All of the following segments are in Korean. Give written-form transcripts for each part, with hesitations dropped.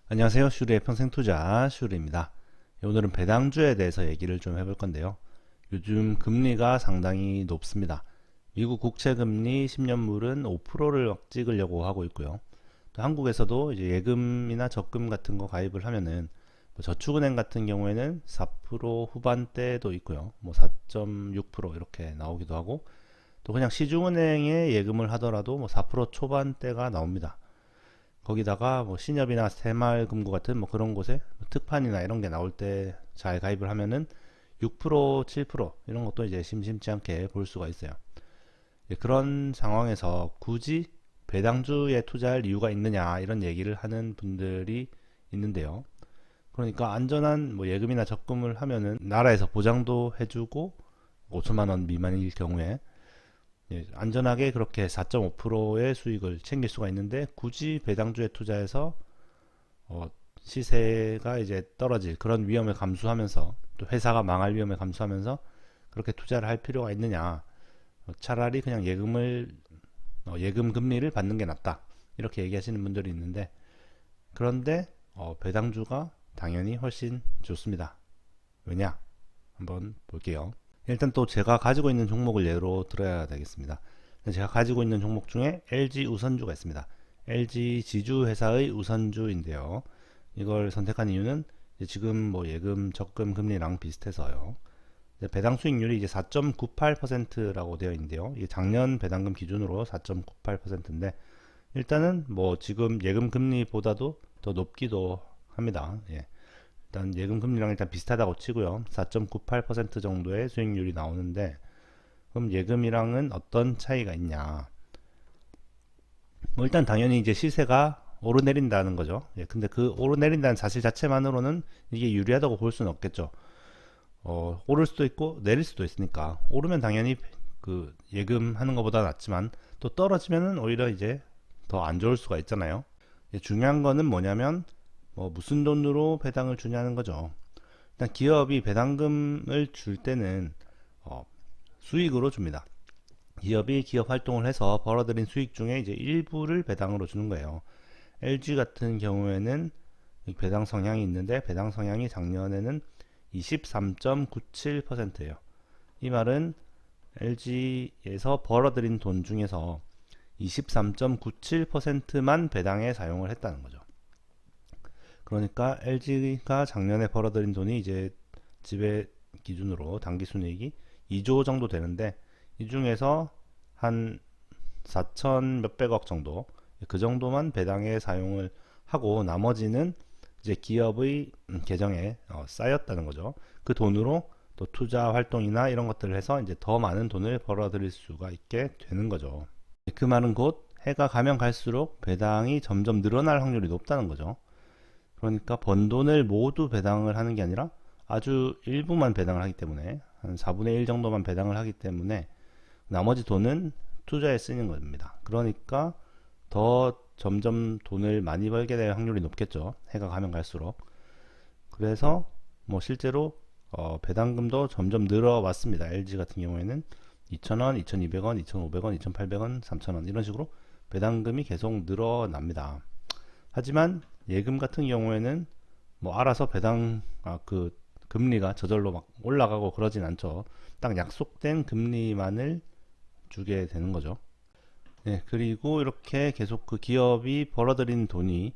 안녕하세요. 슈리의 평생투자 슈리입니다. 오늘은 배당주에 대해서 얘기를 좀 해볼 건데요. 요즘 금리가 상당히 높습니다. 미국 국채금리 10년물은 5%를 찍으려고 하고 있고요. 또 한국에서도 이제 예금이나 적금 같은 거 가입을 하면은 뭐 저축은행 같은 경우에는 4% 후반대도 있고요. 뭐 4.6% 이렇게 나오기도 하고, 또 그냥 시중은행에 예금을 하더라도 뭐 4% 초반대가 나옵니다. 거기다가 뭐 신협이나 새마을금고 같은 뭐 그런 곳에 특판이나 이런 게 나올 때 잘 가입을 하면은 6%, 7% 이런 것도 이제 심심치 않게 볼 수가 있어요. 그런 상황에서 굳이 배당주에 투자할 이유가 있느냐 이런 얘기를 하는 분들이 있는데요. 그러니까 안전한 뭐 예금이나 적금을 하면은 나라에서 보장도 해주고 5천만 원 미만일 경우에 안전하게 그렇게 4.5%의 수익을 챙길 수가 있는데, 굳이 배당주에 투자해서 시세가 이제 떨어질 그런 위험을 감수하면서, 또 회사가 망할 위험을 감수하면서 그렇게 투자를 할 필요가 있느냐. 차라리 그냥 예금 금리를 받는 게 낫다, 이렇게 얘기하시는 분들이 있는데, 그런데 배당주가 당연히 훨씬 좋습니다. 왜냐? 한번 볼게요. 일단 또 제가 가지고 있는 종목을 예로 들어야 되겠습니다. 제가 가지고 있는 종목 중에 LG 우선주가 있습니다. LG 지주회사의 우선주인데요. 이걸 선택한 이유는 지금 뭐 예금, 적금 금리랑 비슷해서요. 배당 수익률이 이제 4.98%라고 되어 있는데요. 이게 작년 배당금 기준으로 4.98%인데, 일단은 뭐 지금 예금 금리보다도 더 높기도 합니다. 예. 일단 예금 금리랑 일단 비슷하다고 치고요. 4.98% 정도의 수익률이 나오는데, 그럼 예금이랑은 어떤 차이가 있냐? 뭐 일단 당연히 이제 시세가 오르내린다는 거죠. 예, 근데 그 오르내린다는 사실 자체만으로는 이게 유리하다고 볼 수는 없겠죠. 오를 수도 있고 내릴 수도 있으니까, 오르면 당연히 그 예금 하는 것보다 낫지만, 또 떨어지면은 오히려 이제 더 안 좋을 수가 있잖아요. 중요한 거는 뭐냐면 뭐 무슨 돈으로 배당을 주냐는 거죠. 일단 기업이 배당금을 줄 때는 수익으로 줍니다. 기업이 기업 활동을 해서 벌어들인 수익 중에 이제 일부를 배당으로 주는 거예요. LG 같은 경우에는 배당 성향이 있는데, 배당 성향이 작년에는 23.97%예요. 이 말은 LG에서 벌어들인 돈 중에서 23.97%만 배당에 사용을 했다는 거죠. 그러니까 LG가 작년에 벌어들인 돈이 이제 지배 기준으로 당기순이익이 2조 정도 되는데, 이 중에서 한 4천 몇백억 정도, 그 정도만 배당에 사용을 하고, 나머지는 이제 기업의 계정에 쌓였다는 거죠. 그 돈으로 또 투자 활동이나 이런 것들을 해서 이제 더 많은 돈을 벌어들일 수가 있게 되는 거죠. 그 말은 곧 해가 가면 갈수록 배당이 점점 늘어날 확률이 높다는 거죠. 그러니까 번 돈을 모두 배당을 하는 게 아니라 아주 일부만 배당을 하기 때문에, 한 4분의 1 정도만 배당을 하기 때문에 나머지 돈은 투자에 쓰는 겁니다. 그러니까 더 점점 돈을 많이 벌게 될 확률이 높겠죠. 해가 가면 갈수록. 그래서 뭐 실제로 배당금도 점점 늘어왔습니다. LG 같은 경우에는 2,000원, 2,200원, 2,500원, 2,800원, 3,000원 이런 식으로 배당금이 계속 늘어납니다. 하지만 예금 같은 경우에는 뭐 알아서 그 금리가 저절로 막 올라가고 그러진 않죠. 딱 약속된 금리만을 주게 되는 거죠. 네, 그리고 이렇게 계속 그 기업이 벌어들인 돈이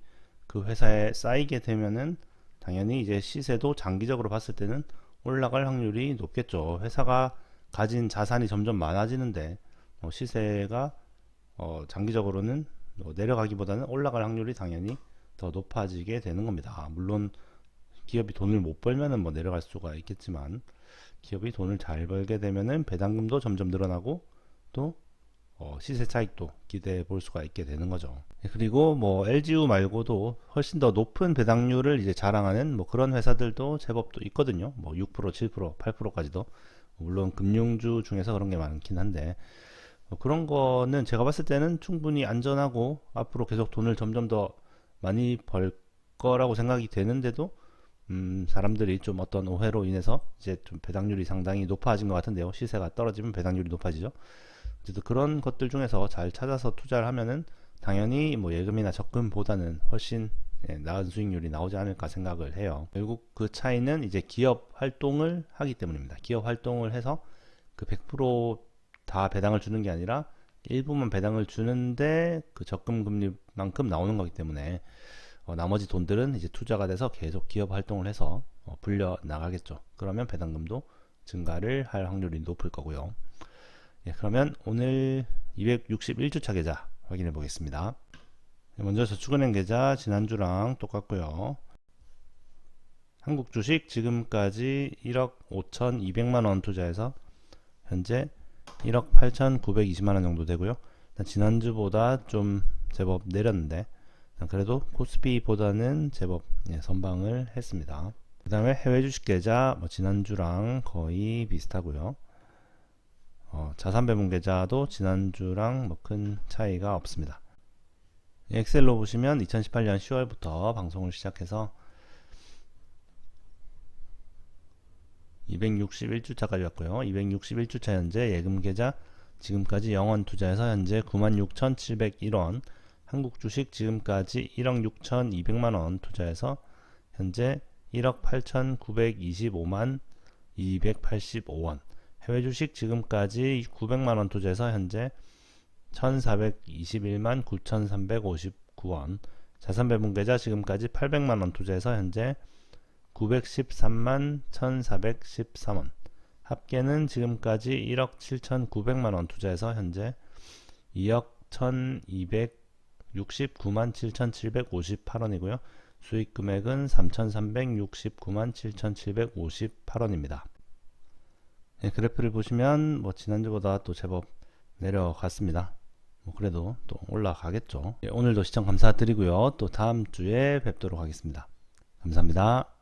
그 회사에 쌓이게 되면은 당연히 이제 시세도 장기적으로 봤을 때는 올라갈 확률이 높겠죠. 회사가 가진 자산이 점점 많아지는데 시세가 장기적으로는 내려가기보다는 올라갈 확률이 당연히 더 높아지게 되는 겁니다. 물론 기업이 돈을 못 벌면은 뭐 내려갈 수가 있겠지만, 기업이 돈을 잘 벌게 되면은 배당금도 점점 늘어나고, 또 시세 차익도 기대해 볼 수가 있게 되는 거죠. 그리고 뭐 LGU 말고도 훨씬 더 높은 배당률을 이제 자랑하는 뭐 그런 회사들도 제법 또 있거든요. 뭐 6%, 7%, 8%까지도. 물론 금융주 중에서 그런 게 많긴 한데, 그런 거는 제가 봤을 때는 충분히 안전하고 앞으로 계속 돈을 점점 더 많이 벌 거라고 생각이 되는데도, 사람들이 좀 어떤 오해로 인해서 이제 좀 배당률이 상당히 높아진 것 같은데요. 시세가 떨어지면 배당률이 높아지죠. 어쨌든 그런 것들 중에서 잘 찾아서 투자를 하면은 당연히 뭐 예금이나 적금보다는 훨씬 나은 수익률이 나오지 않을까 생각을 해요. 결국 그 차이는 이제 기업 활동을 하기 때문입니다. 기업 활동을 해서 그 100% 다 배당을 주는 게 아니라 일부만 배당을 주는데 그 적금 금리만큼 나오는 거기 때문에 나머지 돈들은 이제 투자가 돼서 계속 기업 활동을 해서 불려 나가겠죠. 그러면 배당금도 증가를 할 확률이 높을 거고요. 그러면 오늘 261주차 계좌 확인해 보겠습니다. 먼저 저축은행 계좌 지난주랑 똑같고요. 한국 주식 지금까지 1억 5,200만원 투자해서 현재 1억 8,920만원 정도 되고요. 지난주보다 좀 제법 내렸는데 그래도 코스피보다는 제법 선방을 했습니다. 그 다음에 해외 주식 계좌 지난주랑 거의 비슷하고요. 자산 배분 계좌도 지난주랑 큰 차이가 없습니다. 엑셀로 보시면 2018년 10월부터 방송을 시작해서 261주차까지 왔고요. 261주차 현재 예금 계좌 지금까지 영원 투자해서 현재 96,701원, 한국 주식 지금까지 1억 6,200만원 투자해서 현재 1억 8,925만 285원, 해외 주식 지금까지 900만원 투자해서 현재 1421만 9359원, 자산 배분 계좌 지금까지 800만원 투자해서 현재 913만 1413원, 합계는 지금까지 1억 7900만원 투자해서 현재 2억 1269만 7758원이고요. 수익 금액은 3369만 7758원입니다. 그래프를 보시면 지난주보다 또 제법 내려갔습니다. 그래도 또 올라가겠죠. 오늘도 시청 감사드리고요. 또 다음 주에 뵙도록 하겠습니다. 감사합니다.